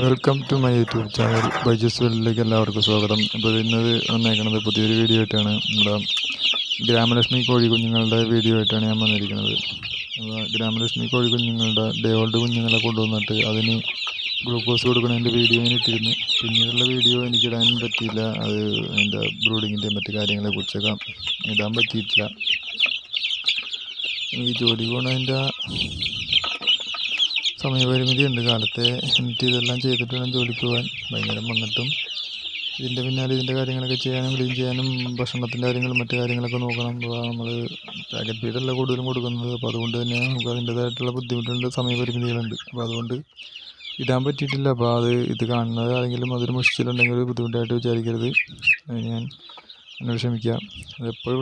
Welcome to my YouTube channel Byju's വേൾഡിലേക്ക് എല്ലാവർക്കും സ്വാഗതം. അപ്പോൾ ഇന്നത് വന്നേക്കുന്നത് പുതിയൊരു വീഡിയോ ആയിട്ടാണ്. നമ്മുടെ ഗ്രാമലക്ഷ്മി കോഴി കുഞ്ഞുങ്ങളുടെ വീഡിയോ ആയിട്ടാണ് ഞാൻ വന്നിരിക്കുന്നത്. അപ്പോൾ ഗ്രാമലക്ഷ്മി കോഴി കുഞ്ഞുങ്ങളുടെ ഡേ ഓൾഡ് കുഞ്ഞുങ്ങളെ കൊണ്ടുവന്നിട്ട് അതിന് ഗ്ലൂക്കോസ് കൊടുക്കുന്നതിൻ്റെ വീഡിയോ ഞാൻ ഇട്ടിരുന്നു. പിന്നീടുള്ള വീഡിയോ എനിക്കിടാൻ പറ്റിയില്ല. അത് അതിൻ്റെ ബ്രൂഡിങ്ങിൻ്റെയും മറ്റു കാര്യങ്ങളെക്കുറിച്ചൊക്കെ ഇടാൻ പറ്റിയിട്ടില്ല. ഈ ജോലി പോണതിൻ്റെ സമയപരിമിതി ഉണ്ട്. കാലത്തെ എനിക്ക് ഇതെല്ലാം ചെയ്തിട്ട് വേണം ജോലിക്ക് പോകാൻ. വൈകുന്നേരം വന്നിട്ടും ഇതിൻ്റെ പിന്നാലെ ഇതിൻ്റെ കാര്യങ്ങളൊക്കെ ചെയ്യാനും ക്ലീൻ ചെയ്യാനും ഭക്ഷണത്തിൻ്റെ കാര്യങ്ങളും മറ്റു കാര്യങ്ങളൊക്കെ നോക്കണം. അപ്പോൾ നമ്മൾ പാക്കറ്റ് ഫീഡല്ല കൂടുതലും കൊടുക്കുന്നത്. അപ്പോൾ അതുകൊണ്ട് തന്നെ നമുക്ക് അതിൻ്റേതായിട്ടുള്ള ബുദ്ധിമുട്ടുണ്ട്, സമയപരിമിതികളുണ്ട്. അപ്പോൾ അതുകൊണ്ട് ഇടാൻ പറ്റിയിട്ടില്ല. അപ്പോൾ ഇത് കാണുന്നത് ആരെങ്കിലും അതൊരു മുഷിച്ചിലുണ്ടെങ്കിൽ ഒരു ബുദ്ധിമുട്ടായിട്ട് വിചാരിക്കരുത്. ഞാൻ എന്നോട് ക്ഷമിക്കാം. അതെപ്പോഴും